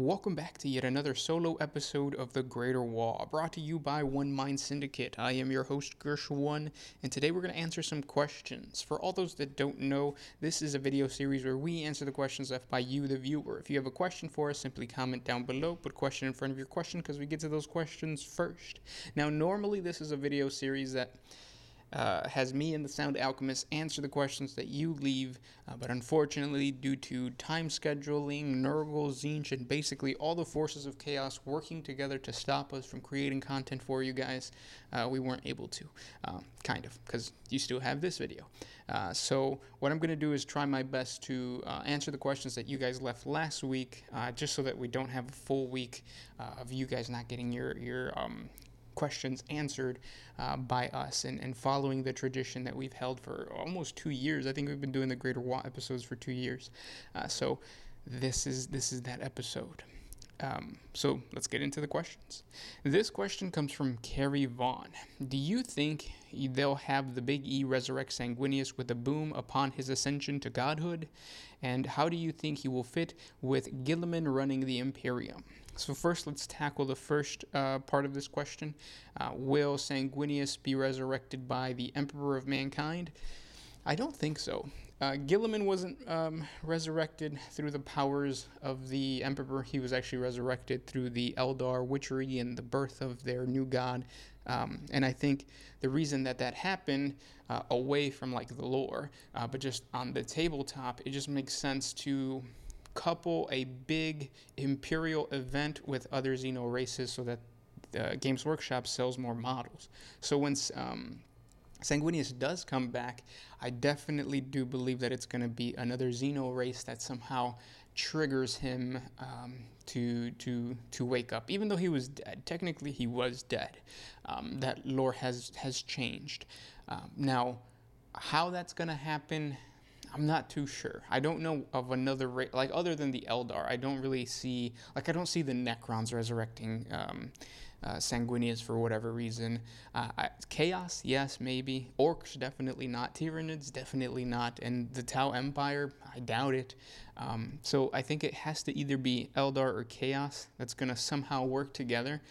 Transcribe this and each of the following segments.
Welcome back to yet another solo episode of The Greater WAAAGH, brought to you by One Mind Syndicate. I am your host, Gersh1, and today we're going to answer some questions. For all those that don't know, this is a video series where we answer the questions left by you, the viewer. If you have a question for us, simply comment down below, put question in front of your question, because we get to those questions first. Now, normally this is a video series that has me and the Sound Alchemist answer the questions that you leave, but unfortunately, due to time scheduling, Nurgle, Tzeentch, and basically all the forces of chaos working together to stop us from creating content for you guys, we weren't able to, kind of, because you still have this video. So what I'm going to do is try my best to answer the questions that you guys left last week, just so that we don't have a full week of you guys not getting your questions answered by us, and following the tradition that we've held for almost 2 years. I think we've been doing the Greater WAAAGH episodes for 2 years. So this is that episode. So let's get into the questions. This question comes from Carrie Vaughn. Do you think they'll have the Big E resurrect Sanguinius with a boom upon his ascension to godhood? And how do you think he will fit with Guilliman running the Imperium? So first, let's tackle the first part of this question. Will Sanguinius be resurrected by the Emperor of Mankind? I don't think so. Guilliman wasn't resurrected through the powers of the Emperor. He was actually resurrected through the Eldar witchery and the birth of their new god. And I think the reason that happened, away from like the lore, but just on the tabletop, it just makes sense to couple a big imperial event with other Xeno races so that Games Workshop sells more models. So when Sanguinius does come back, I definitely do believe that it's going to be another Xeno race that somehow triggers him to wake up. Even though he was dead, technically he was dead. That lore has changed. Now, how that's going to happen, I'm not too sure. I don't know of another race, like other than the Eldar. I don't really see, like I don't see the Necrons resurrecting Sanguinius for whatever reason. Chaos, yes, maybe. Orcs, definitely not. Tyranids, definitely not. And the Tau Empire, I doubt it. So I think it has to either be Eldar or Chaos that's going to somehow work together,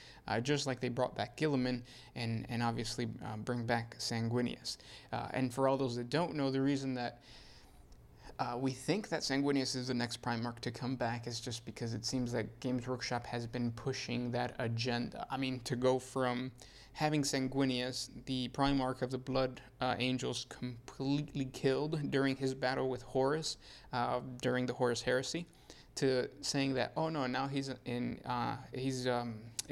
just like they brought back Guilliman and obviously bring back Sanguinius. And for all those that don't know, the reason that we think that Sanguinius is the next Primarch to come back is just because it seems that Games Workshop has been pushing that agenda. I mean, to go from having Sanguinius, the Primarch of the Blood Angels, completely killed during his battle with Horus, during the Horus Heresy, to saying that, oh no, now he's in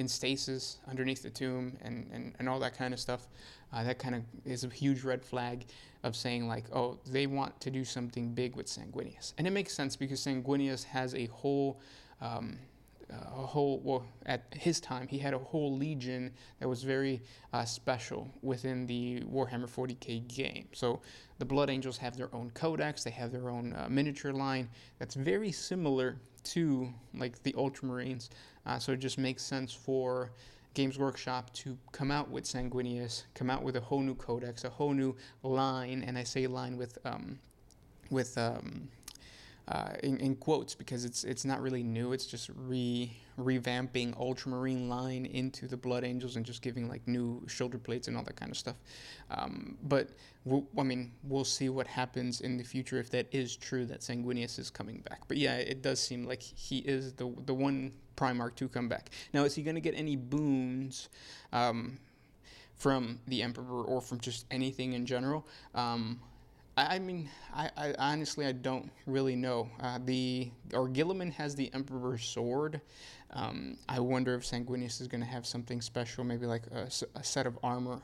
stasis underneath the tomb and all that kind of stuff. That kind of is a huge red flag of saying like, oh, they want to do something big with Sanguinius. And it makes sense because Sanguinius has a whole, well, at his time, he had a whole legion that was very special within the Warhammer 40K game. So the Blood Angels have their own codex, they have their own miniature line that's very similar to like the Ultramarines. So it just makes sense for Games Workshop to come out with Sanguinius, come out with a whole new codex, a whole new line, and I say line with in quotes because it's not really new. It's just revamping Ultramarine line into the Blood Angels and just giving like new shoulder plates and all that kind of stuff. But we'll see what happens in the future if that is true that Sanguinius is coming back. But yeah, it does seem like he is the one Primarch to come back. Now, is he going to get any boons from the Emperor or from just anything in general? I honestly, I don't really know. Guilliman has the Emperor's sword. I wonder if Sanguinius is going to have something special, maybe like a set of armor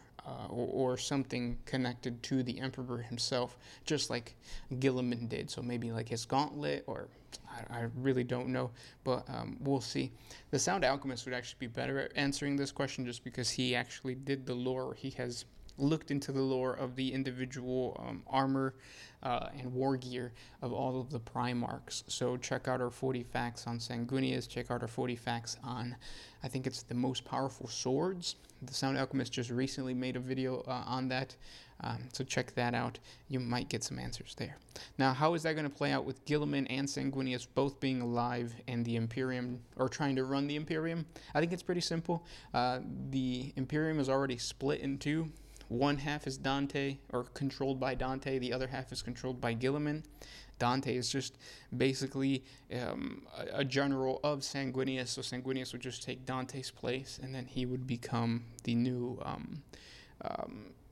or something connected to the Emperor himself, just like Guilliman did. So maybe like his gauntlet, or I really don't know, but we'll see. The Sound Alchemist would actually be better at answering this question just because he actually did the lore. He has looked into the lore of the individual armor and war gear of all of the Primarchs. So check out our 40 facts on Sanguinius. Check out our 40 facts on, I think it's the most powerful swords. The Sound Alchemist just recently made a video on that. So check that out. You might get some answers there. Now, how is that going to play out with Guilliman and Sanguinius both being alive and the Imperium, or trying to run the Imperium? I think it's pretty simple. The Imperium is already split in two. One half is Dante, or controlled by Dante. The other half is controlled by Guilliman. Dante is just basically a general of Sanguinius, so Sanguinius would just take Dante's place, and then he would become the new,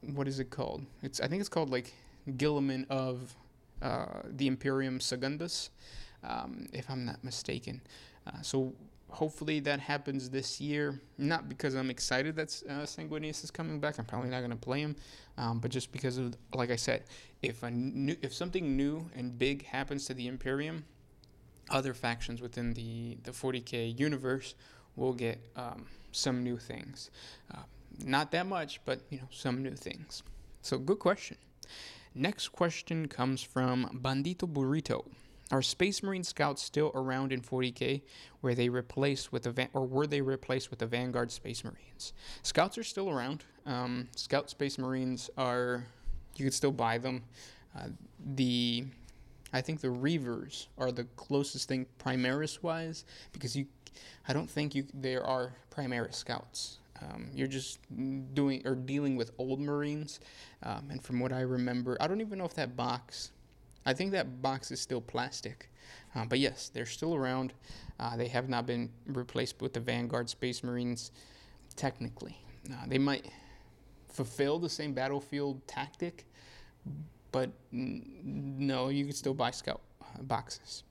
what is it called? I think it's called like Guilliman of the Imperium Secundus, if I'm not mistaken. So hopefully that happens this year. Not because I'm excited that Sanguinius is coming back. I'm probably not going to play him, but just because of, like I said, if something new and big happens to the Imperium, other factions within the 40K universe will get some new things. Not that much, but some new things. So good question. Next question comes from Bandito Burrito. Are Space Marine Scouts still around in 40K, were they replaced with the Vanguard Space Marines? Scouts are still around. Scout Space Marines you can still buy them. I think the Reavers are the closest thing Primaris-wise, because I don't think there are Primaris Scouts. You're just dealing with old Marines, and from what I remember, I don't even know if I think that box is still plastic. But yes, they're still around. They have not been replaced with the Vanguard Space Marines, technically. They might fulfill the same battlefield tactic, but no, you can still buy Scout boxes.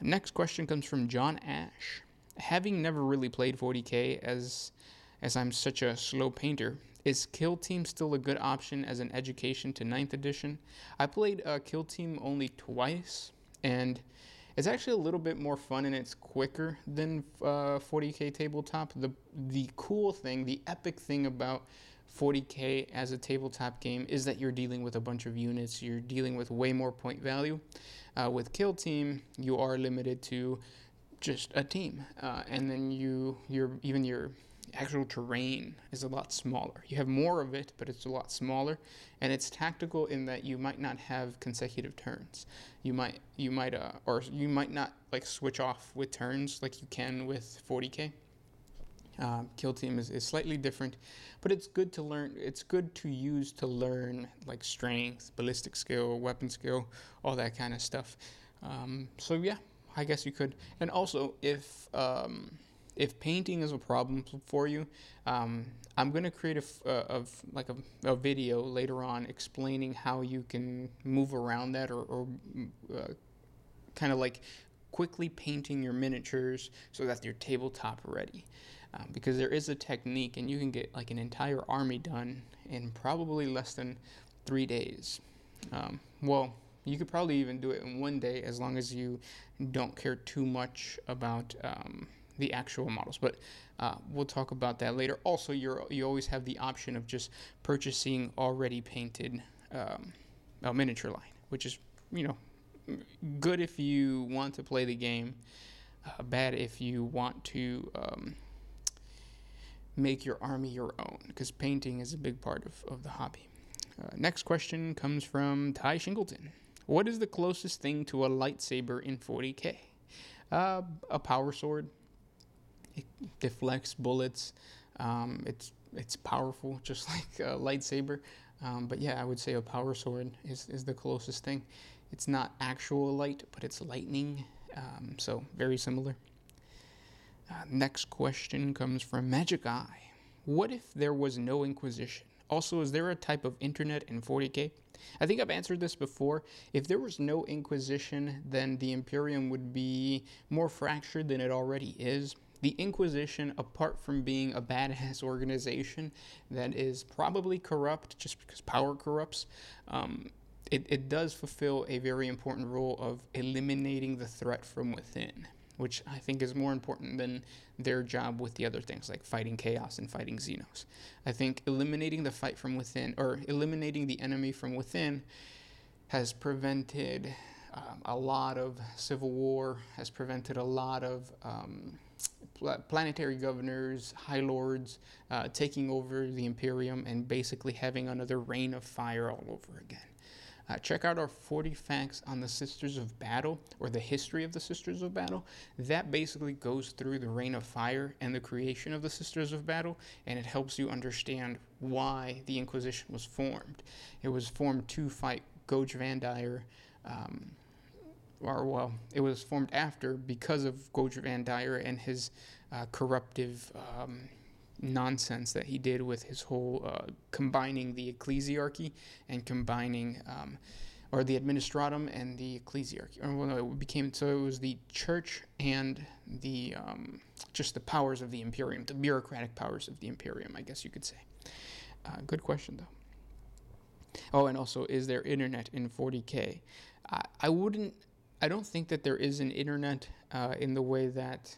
Next question comes from John Ash. Having never really played 40K as I'm such a slow painter, is Kill Team still a good option as an education to 9th edition? I played Kill Team only twice, and it's actually a little bit more fun and it's quicker than 40K tabletop. The cool thing, the epic thing about 40K as a tabletop game is that you're dealing with a bunch of units. You're dealing with way more point value. With Kill Team, you are limited to just a team, and then your actual terrain is a lot smaller. You have more of it, but it's a lot smaller, and it's tactical in that you might not have consecutive turns. You might not like switch off with turns like you can with 40K. Kill Team is slightly different, but it's good to learn. It's good to use to learn like strength, ballistic skill, weapon skill, all that kind of stuff. So yeah, I guess you could. And also, if painting is a problem for you, I'm going to create a video later on explaining how you can move around that or kind of like quickly painting your miniatures so that they're tabletop ready. Because there is a technique, and you can get like an entire army done in probably less than 3 days. Well, you could probably even do it in 1 day as long as you don't care too much about the actual models, but we'll talk about that later. Also, you always have the option of just purchasing already painted miniature line, which is good if you want to play the game, bad if you want to make your army your own, because painting is a big part of the hobby. Next question comes from Ty Shingleton. What is the closest thing to a lightsaber in 40K? A power sword. It deflects bullets. It's powerful, just like a lightsaber. But yeah, I would say a power sword is the closest thing. It's not actual light, but it's lightning. So very similar. Next question comes from Magic Eye. What if there was no Inquisition? Also, is there a type of internet in 40K? I think I've answered this before. If there was no Inquisition, then the Imperium would be more fractured than it already is. The Inquisition, apart from being a badass organization that is probably corrupt just because power corrupts, it does fulfill a very important role of eliminating the threat from within. which I think is more important than their job with the other things like fighting chaos and fighting Xenos. I think eliminating the fight from within, or eliminating the enemy from within, has prevented a lot of civil war, has prevented a lot of planetary governors, high lords taking over the Imperium and basically having another reign of fire all over again. Check out our 40 facts on the Sisters of Battle, or the history of the Sisters of Battle. That basically goes through the Reign of Fire and the creation of the Sisters of Battle, and it helps you understand why the Inquisition was formed. It was formed to fight Goge Van Dyer, it was formed after because of Goge Van Dyer and his corruptive nonsense that he did with his whole combining the ecclesiarchy and combining or the administratum and the ecclesiarchy. It was the church and the just the powers of the Imperium, the bureaucratic powers of the Imperium, I guess you could say. Good question though. Oh, and also, is there internet in 40K? I don't think that there is an internet in the way that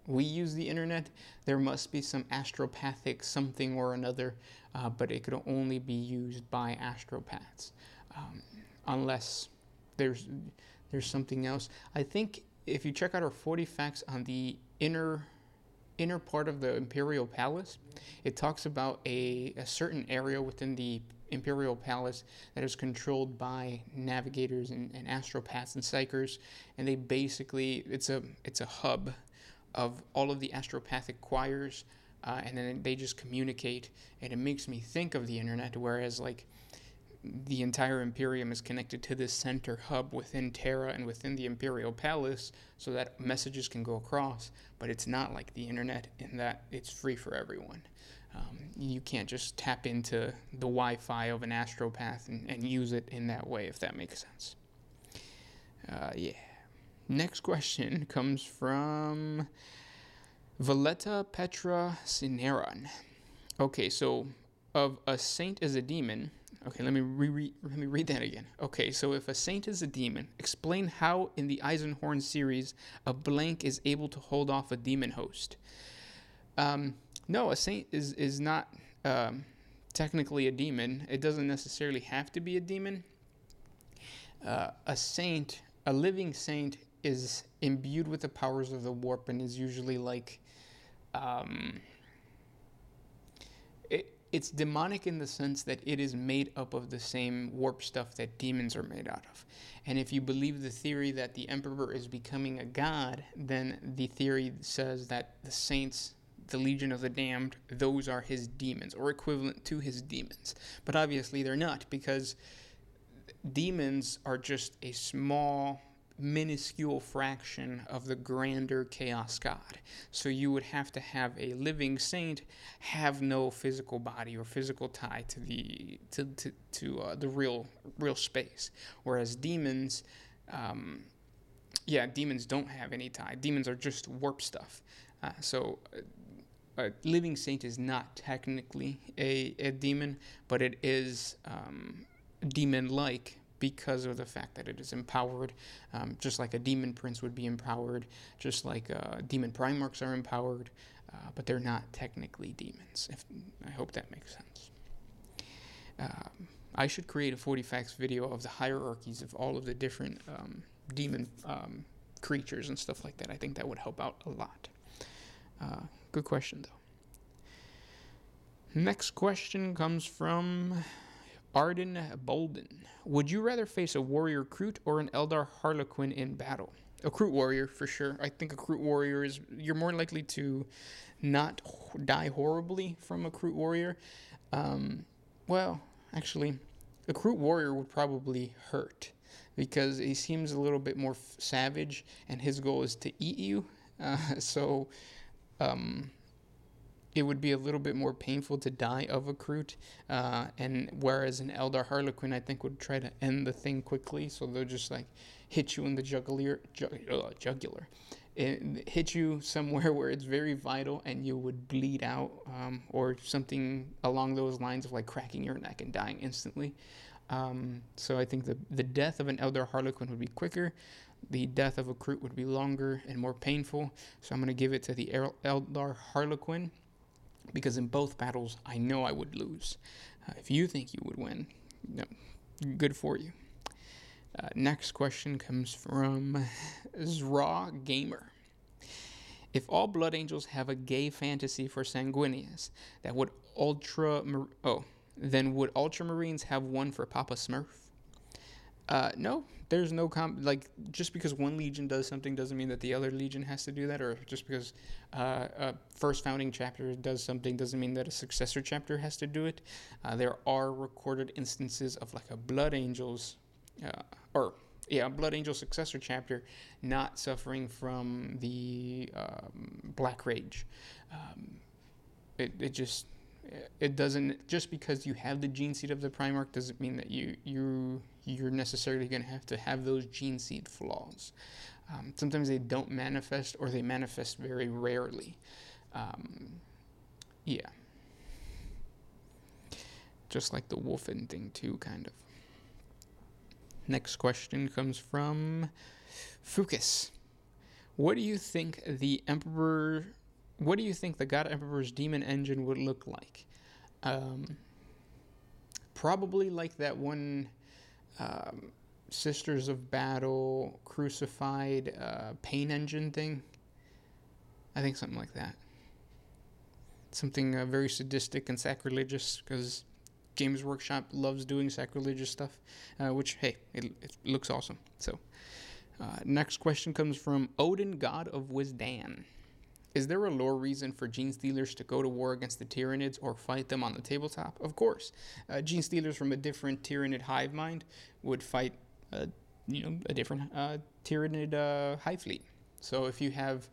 we use the internet. There must be some astropathic something or another, but it could only be used by astropaths, unless there's something else. I think if you check out our 40 facts on the inner part of the Imperial Palace, it talks about a certain area within the Imperial Palace that is controlled by navigators and astropaths and psychers, and they basically it's a hub of all of the astropathic choirs, and then they just communicate, and it makes me think of the internet, whereas like the entire Imperium is connected to this center hub within Terra and within the Imperial Palace so that messages can go across, but it's not like the internet in that it's free for everyone. You can't just tap into the Wi-Fi of an astropath and use it in that way, if that makes sense. Yeah. Next question comes from Valletta Petra Sineran. Okay, so of a saint is a demon. Okay, let me read that again. Okay, so if a saint is a demon, explain how in the Eisenhorn series a blank is able to hold off a demon host. No, a saint is not technically a demon. It doesn't necessarily have to be a demon. A living saint, is imbued with the powers of the warp and is usually like, it's demonic in the sense that it is made up of the same warp stuff that demons are made out of. And if you believe the theory that the Emperor is becoming a god, then the theory says that the saints, the Legion of the Damned, those are his demons, or equivalent to his demons. But obviously they're not, because demons are just a small, minuscule fraction of the grander chaos god. So you would have to have a living saint have no physical body or physical tie to the real space, whereas demons, demons don't have any tie. Demons are just warp stuff. So a living saint is not technically a demon, but it is demon-like because of the fact that it is empowered, just like a demon prince would be empowered, just like demon primarchs are empowered, but they're not technically demons. I hope that makes sense. I should create a 40 facts video of the hierarchies of all of the different demon creatures and stuff like that. I think that would help out a lot. Good question, though. Next question comes from Arden Bolden. Would you rather face a warrior Kroot or an Eldar Harlequin in battle? A Kroot warrior, for sure. I think a Kroot warrior you're more likely to not die horribly from a Kroot warrior. Well, actually, a Kroot warrior would probably hurt because he seems a little bit more savage and his goal is to eat you. It would be a little bit more painful to die of a Kroot, and whereas an Eldar Harlequin, I think, would try to end the thing quickly, so they'll just like hit you in the jugular, hit you somewhere where it's very vital, and you would bleed out, or something along those lines of like cracking your neck and dying instantly. So I think the death of an Elder Harlequin would be quicker. The death of a Kroot would be longer and more painful. So I'm going to give it to the Eldar Harlequin, because in both battles, I know I would lose. If you think you would win, no, good for you. Next question comes from Zra Gamer. If all Blood Angels have a gay fantasy for Sanguinius, then would Ultramarines have one for Papa Smurf? No, there's no just because one legion does something doesn't mean that the other legion has to do that, or just because a first founding chapter does something doesn't mean that a successor chapter has to do it. There are recorded instances of like a Blood Angels, Blood Angel successor chapter not suffering from the Black Rage. It doesn't, just because you have the gene seed of the Primarch doesn't mean that you're necessarily going to have those gene seed flaws. Sometimes they don't manifest, or they manifest very rarely. Just like the Wolfen thing too, kind of. Next question comes from Fucus. What do you think the God Emperor's demon engine would look like? Probably like that one Sisters of Battle crucified pain engine thing. I think something like that. Something very sadistic and sacrilegious, because Games Workshop loves doing sacrilegious stuff, which, hey, it looks awesome. So, next question comes from Odin, God of Wisdan. Is there a lore reason for Gene Stealers to go to war against the Tyranids or fight them on the tabletop? Of course. Gene Stealers from a different Tyranid hive mind would fight, a different Tyranid hive fleet. So if you have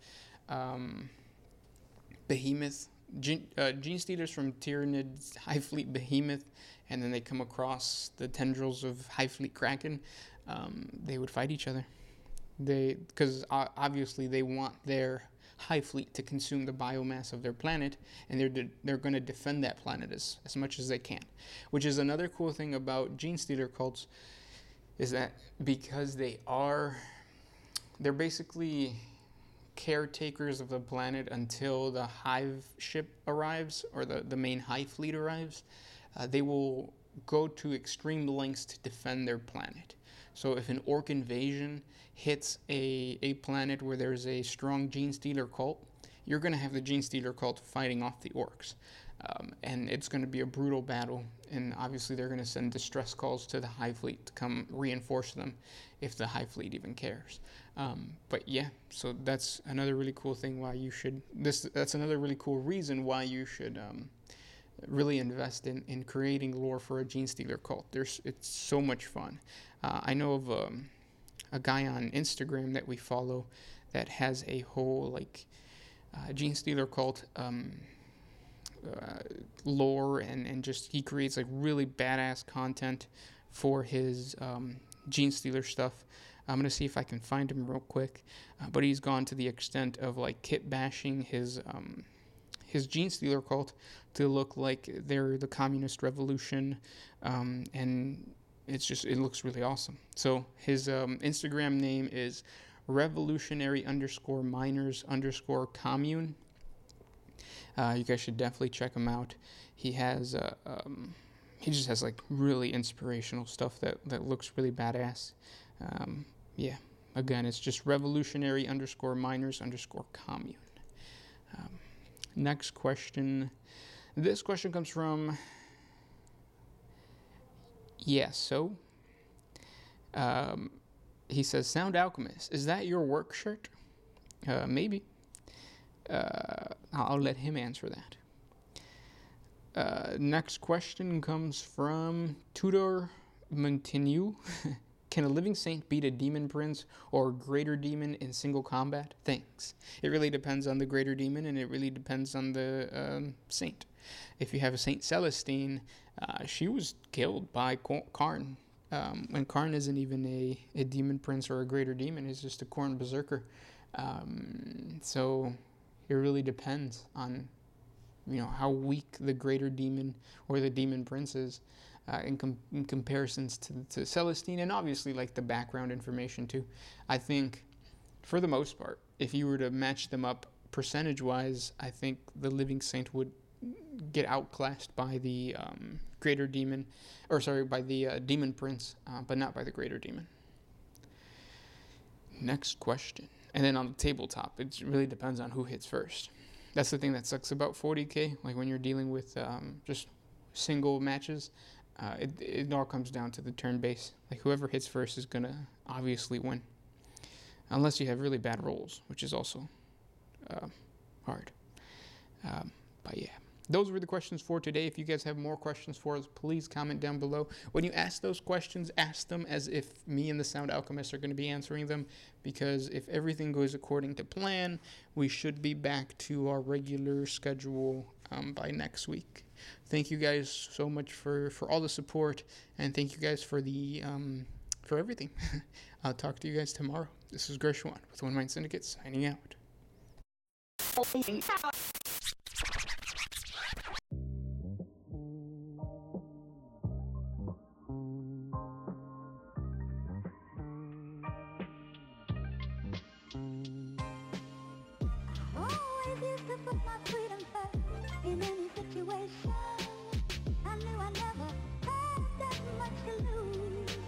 Behemoth, Gene Stealers from Tyranid's hive fleet Behemoth, and then they come across the tendrils of hive fleet Kraken, they would fight each other. Because obviously they want their hive fleet to consume the biomass of their planet, and they're going to defend that planet as much as they can. Which is another cool thing about Gene Stealer cults, is that because they're basically caretakers of the planet until the hive ship arrives, or the main hive fleet arrives, they will go to extreme lengths to defend their planet. So if an orc invasion hits a planet where there's a strong Gene Stealer cult, you're going to have the Gene Stealer cult fighting off the orcs. And it's going to be a brutal battle, and obviously they're going to send distress calls to the hive fleet to come reinforce them, if the hive fleet even cares. But yeah, so that's another really cool thing why you should, that's another really cool reason why you should really invest in creating lore for a Gene Stealer cult. It's so much fun. I know of a guy on Instagram that we follow that has a whole Gene Stealer cult lore, and just he creates really badass content for his Gene Stealer stuff. I'm gonna see if I can find him real quick, but he's gone to the extent of kit bashing his Gene Stealer cult to look like they're the communist revolution, and it looks really awesome. So his Instagram name is revolutionary_miners_commune. You guys should definitely check him out. He has he just has really inspirational stuff that looks really badass. Again, it's just revolutionary_miners_commune. Next question. This question comes from he says, Sound Alchemist, is that your work shirt? Maybe. I'll let him answer that. Next question comes from Tudor Montinu. Can a living saint beat a demon prince or greater demon in single combat? Thanks. It really depends on the greater demon, and it really depends on the saint. If you have a Saint Celestine, she was killed by Karn. And Karn isn't even a demon prince or a greater demon, he's just a Khorne berserker. So it really depends on how weak the greater demon or the demon prince is. in comparisons to Celestine, and obviously like the background information too. I think for the most part, if you were to match them up percentage-wise, I think the Living Saint would get outclassed by the Greater Demon, or sorry, by the Demon Prince, but not by the Greater Demon. Next question. And then on the tabletop, it really depends on who hits first. That's the thing that sucks about 40K. Like when you're dealing with just single matches, it all comes down to the turn base. Like whoever hits first is gonna obviously win, unless you have really bad rolls, which is also hard. But yeah. Those were the questions for today. If you guys have more questions for us, please comment down below. When you ask those questions, ask them as if me and the Sound Alchemist are going to be answering them, because if everything goes according to plan, we should be back to our regular schedule by next week. Thank you guys so much for all the support, and thank you guys for the for everything. I'll talk to you guys tomorrow. This is Gershwan with One Mind Syndicate signing out. Always used to put my freedom first in any situation. I knew I never had that much to lose.